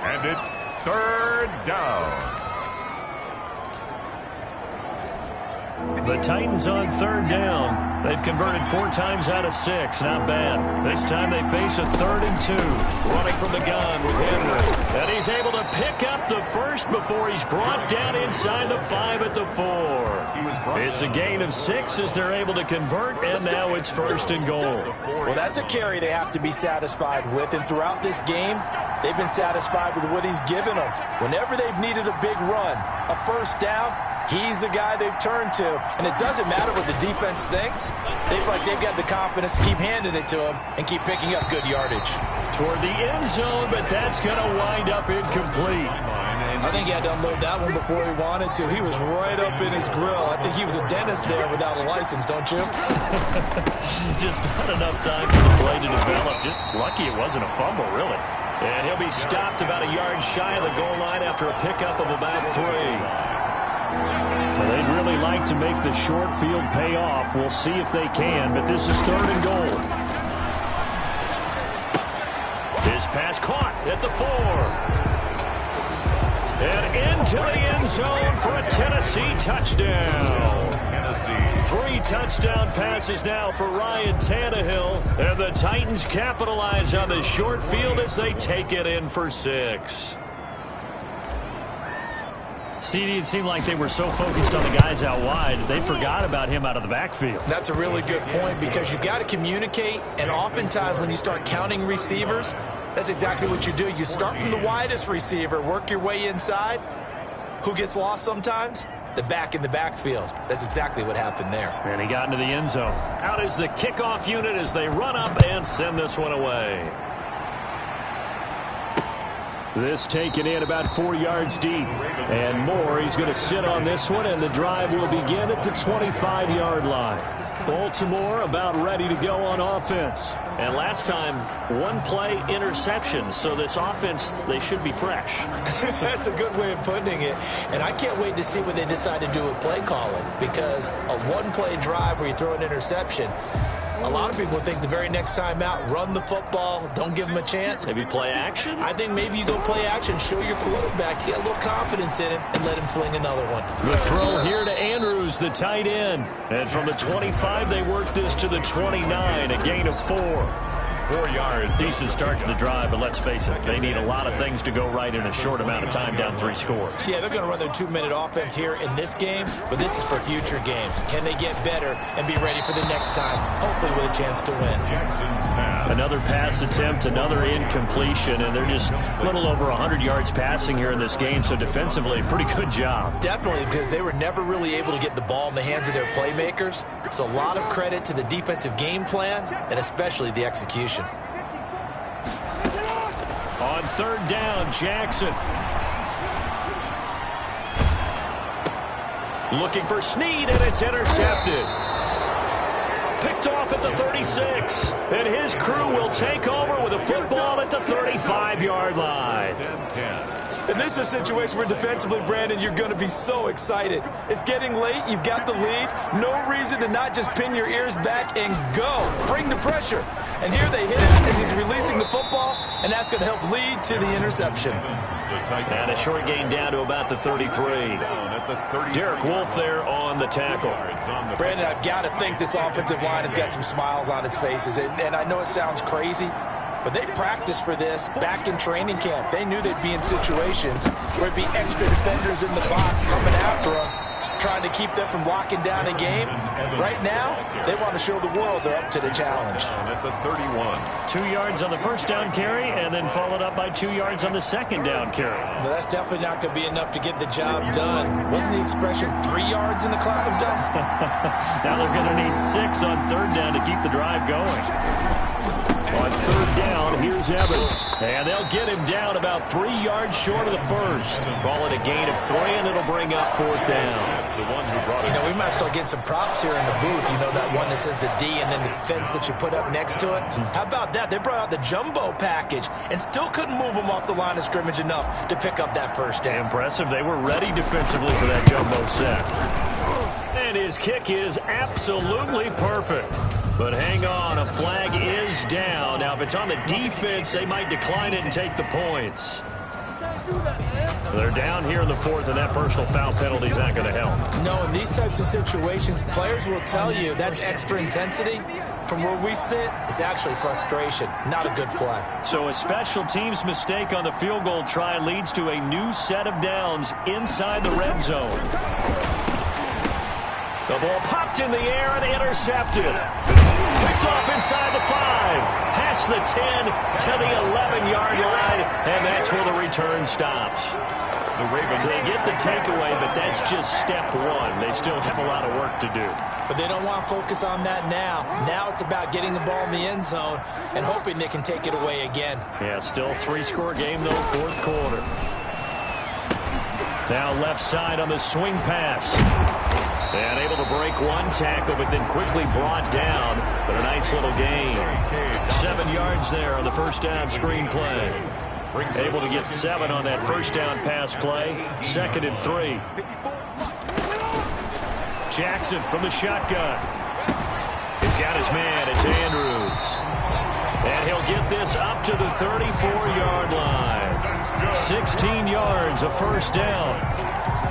Speaker 1: And it's 3rd down.
Speaker 2: The Titans on 3rd down. They've converted 4 times out of 6. Not bad. This time they face a 3rd and 2. Running from the gun with Henry. And he's able to pick up the first before he's brought down inside the 5 at the 4. It's a gain of 6 as they're able to convert, and now it's 1st and goal.
Speaker 3: Well, that's a carry they have to be satisfied with, and throughout this game, they've been satisfied with what he's given them. Whenever they've needed a big run, a first down, he's the guy they've turned to. And it doesn't matter what the defense thinks. They've got the confidence to keep handing it to him and keep picking up good yardage.
Speaker 2: Toward the end zone, but that's going to wind up incomplete.
Speaker 3: I think he had to unload that one before he wanted to. He was right up in his grill. I think he was a dentist there without a license, don't you?
Speaker 2: Just not enough time for the play to develop. Just lucky it wasn't a fumble, really. And he'll be stopped about a yard shy of the goal line after a pickup of about 3. Well, they'd really like to make the short field pay off. We'll see if they can, but this is 3rd and goal. His pass caught at the 4. And into the end zone for a Tennessee touchdown. 3 touchdown passes now for Ryan Tannehill. And the Titans capitalize on the short field as they take it in for 6. CD, it seemed like they were so focused on the guys out wide, they forgot about him out of the backfield.
Speaker 3: That's a really good point because you've got to communicate, and oftentimes when you start counting receivers, that's exactly what you do. You start from the widest receiver, work your way inside. Who gets lost sometimes? The back in the backfield. That's exactly what happened there.
Speaker 2: And he got into the end zone. Out is the kickoff unit as they run up and send this one away. This taken in about 4 yards deep. And more. He's going to sit on this one, and the drive will begin at the 25-yard line. Baltimore about ready to go on offense. And last time, 1 play interception. So this offense, they should be fresh.
Speaker 3: That's a good way of putting it. And I can't wait to see what they decide to do with play calling. Because a 1-play drive where you throw an interception, a lot of people think the very next time out, run the football, don't give them a chance.
Speaker 2: Maybe play action?
Speaker 3: I think maybe you go play action, show your quarterback, get a little confidence in him, and let him fling another one.
Speaker 2: The throw here to Andrews, the tight end. And from the 25, they work this to the 29, a gain of 4.
Speaker 1: 4 yards.
Speaker 2: Decent start to the drive, but let's face it, they need a lot of things to go right in a short amount of time, down 3 scores.
Speaker 3: Yeah, they're going to run their 2-minute offense here in this game, but this is for future games. Can they get better and be ready for the next time, hopefully with a chance to win?
Speaker 2: Another pass attempt, another incompletion, and they're just a little over 100 yards passing here in this game, so defensively, pretty good job.
Speaker 3: Definitely, because they were never really able to get the ball in the hands of their playmakers, so a lot of credit to the defensive game plan and especially the execution.
Speaker 2: On 3rd down, Jackson. Looking for Snead, and it's intercepted. Picked off at the 36. And his crew will take over with a football at the 35-yard line.
Speaker 3: And this is a situation where defensively, Brandon, you're going to be so excited. It's getting late. You've got the lead. No reason to not just pin your ears back and go. Bring the pressure. And here they hit it as he's releasing the football, and that's going to help lead to the interception.
Speaker 2: And a short gain down to about the 33. Derek Wolfe there on the tackle.
Speaker 3: Brandon, I've got to think this offensive line has got some smiles on its faces. And I know it sounds crazy, but they practiced for this back in training camp. They knew they'd be in situations where it'd be extra defenders in the box coming after them. trying to keep them from locking down a game. Right now, they want to show the world they're up to the challenge.
Speaker 1: At the 31.
Speaker 2: 2 yards on the first down carry, and then followed up by 2 yards on the second down carry.
Speaker 3: Well, that's definitely not going to be enough to get the job done. Wasn't the expression 3 yards in a cloud of dust?
Speaker 2: Now they're going to need 6 on third down to keep the drive going. On third down, here's Evans. And they'll get him down about 3 yards short of the first. Ball at a gain of 3, and it'll bring up fourth down.
Speaker 1: The one who brought it.
Speaker 3: You know, we might start getting some props here in the booth. You know, that one that says the D and then the fence that you put up next to it. How about that? They brought out the jumbo package and still couldn't move them off the line of scrimmage enough to pick up that first down.
Speaker 2: Impressive. They were ready defensively for that jumbo set. And his kick is absolutely perfect. But hang on, a flag is down. Now, if it's on the defense, they might decline it and take the points. They're down here in the fourth, and that personal foul penalty is not going to help.
Speaker 3: No, in these types of situations, players will tell you that's extra intensity. From where we sit, it's actually frustration, not a good play.
Speaker 2: So a special teams mistake on the field goal try leads to a new set of downs inside the red zone. The ball popped in the air and intercepted. Picked off inside the 5. Past the 10 to the 11-yard line, and that's where the return stops.
Speaker 1: The Ravens.
Speaker 2: So they get the takeaway, but that's just step one. They still have a lot of work to do.
Speaker 3: But they don't want to focus on that now. Now it's about getting the ball in the end zone and hoping they can take it away again.
Speaker 2: Yeah, still 3-score game, though, fourth quarter. Now left side on the swing pass. And able to break one tackle, but then quickly brought down. But a nice little gain. 7 yards there on the first down screen play. Able to get 7 on that first down pass play. 2nd and 3. Jackson from the shotgun. He's got his man. It's Andrews. And he'll get this up to the 34-yard line. 16 yards, a first down.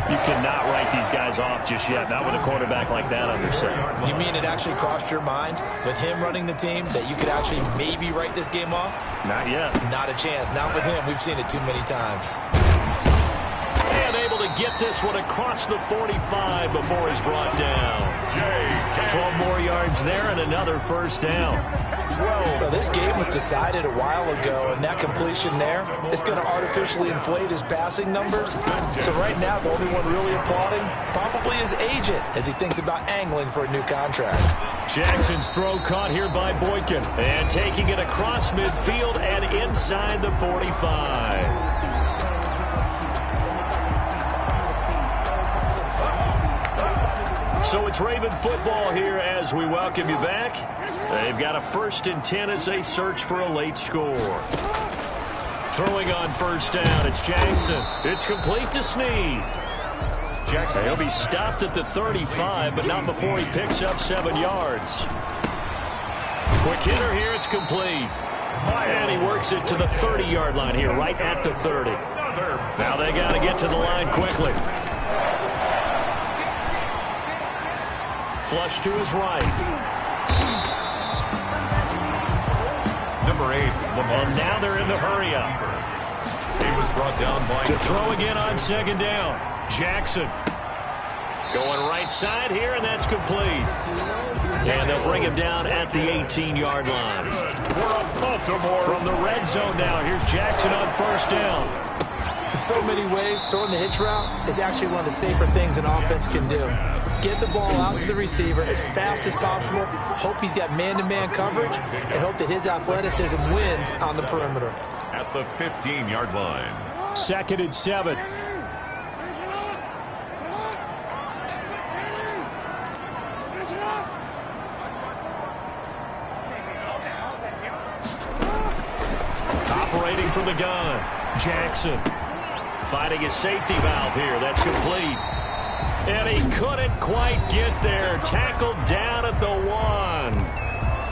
Speaker 2: You cannot write these guys off just yet, not with a quarterback like that under center.
Speaker 3: You mean it actually crossed your mind with him running the team that you could actually maybe write this game off?
Speaker 2: Not yet.
Speaker 3: Not a chance. Not with him. We've seen it too many times.
Speaker 2: And able to get this one across the 45 before he's brought down. 12 more yards there and another first down.
Speaker 3: Well, this game was decided a while ago, and that completion there is going to artificially inflate his passing numbers. So right now, the only one really applauding probably his agent as he thinks about angling for a new contract.
Speaker 2: Jackson's throw caught here by Boykin. And taking it across midfield and inside the 45. So it's Raven football here as we welcome you back. They've got a 1st and 10 as they search for a late score. Throwing on first down, it's Jackson. It's complete to Snead. He'll be stopped at the 35, but not before he picks up 7 yards. Quick hitter here, it's complete. And he works it to the 30-yard line here, right at the 30. Now they got to get to the line quickly. Flush to his right.
Speaker 1: Number 8, Lamar.
Speaker 2: And now they're in the hurry-up.
Speaker 1: He was brought down by...
Speaker 2: To throw again on 2nd down. Jackson. Going right side here, and that's complete. And they'll bring him down at the 18-yard line. From the red zone now, here's Jackson on first down.
Speaker 3: In so many ways, throwing the hitch route is actually one of the safer things an offense can do. Get the ball out to the receiver as fast as possible, hope he's got man-to-man coverage, and hope that his athleticism wins on the perimeter.
Speaker 1: At the 15-yard line.
Speaker 2: 2nd and 7. Operating from the gun, Jackson. Finding his safety valve here. That's complete. And he couldn't quite get there. Tackled down at the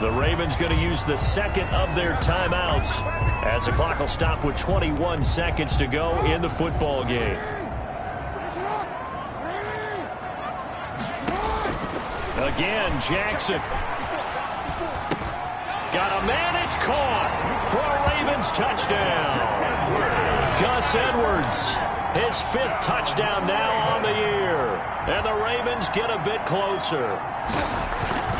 Speaker 2: 1. The Ravens going to use the 2nd of their timeouts as the clock will stop with 21 seconds to go in the football game. Again, Jackson. Got a man, it's caught for a Ravens touchdown. Gus Edwards, his 5th touchdown now on the year. And the Ravens get a bit closer.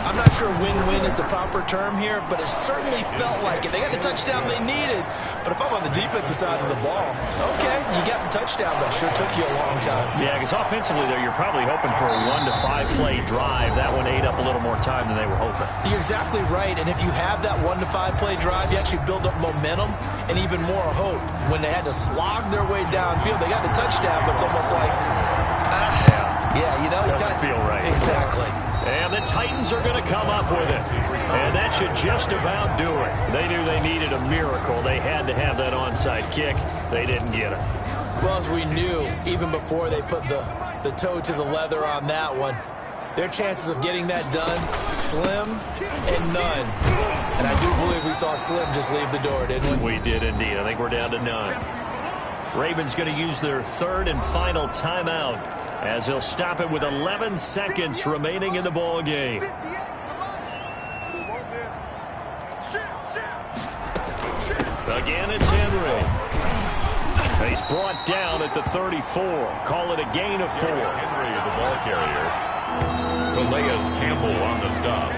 Speaker 3: I'm not sure win-win is the proper term here, but it certainly felt like it. They got the touchdown they needed, but if I'm on the defensive side of the ball, okay, you got the touchdown, but it sure took you a long time.
Speaker 2: Yeah, because offensively, though, you're probably hoping for a 1 to 5 play drive. That one ate up a little more time than they were hoping.
Speaker 3: You're exactly right, and if you have that 1 to 5 play drive, you actually build up momentum and even more hope. When they had to slog their way downfield, they got the touchdown, but it's almost like, yeah, you know,
Speaker 2: it doesn't feel right.
Speaker 3: Exactly.
Speaker 2: And the Titans are going to come up with it. And that should just about do it. They knew they needed a miracle. They had to have that onside kick. They didn't get it.
Speaker 3: Well, as we knew, even before they put the toe to the leather on that one, their chances of getting that done, slim and none. And I do believe we saw Slim just leave the door, didn't we?
Speaker 2: We did indeed. I think we're down to none. Ravens going to use their third and final timeout, as he'll stop it with 11 seconds remaining in the ball game. Again, it's Henry. He's brought down at the 34. Call it a gain of 4.
Speaker 1: Henry, the ball carrier. Calais Campbell on the stop.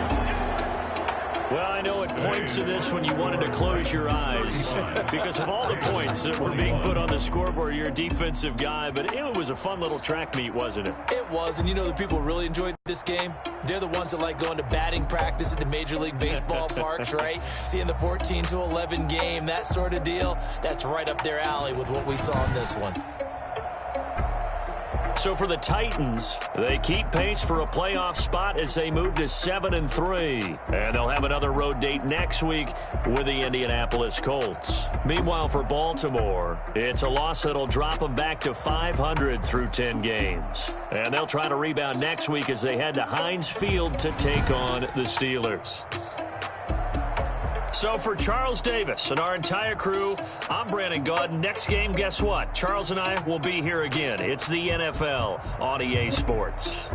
Speaker 2: Well, I know at points of this when you wanted to close your eyes because of all the points that were being put on the scoreboard. You're a defensive guy, but it was a fun little track meet, wasn't it?
Speaker 3: It was, and you know the people really enjoyed this game? They're the ones that like going to batting practice at the Major League Baseball parks, right? Seeing the 14-11 game, that sort of deal, that's right up their alley with what we saw in this one.
Speaker 2: So for the Titans, they keep pace for a playoff spot as they move to 7-3. And they'll have another road date next week with the Indianapolis Colts. Meanwhile, for Baltimore, it's a loss that'll drop them back to 500 through 10 games. And they'll try to rebound next week as they head to Heinz Field to take on the Steelers. So for Charles Davis and our entire crew, I'm Brandon Gaudin. Next game, guess what? Charles and I will be here again. It's the NFL on EA Sports.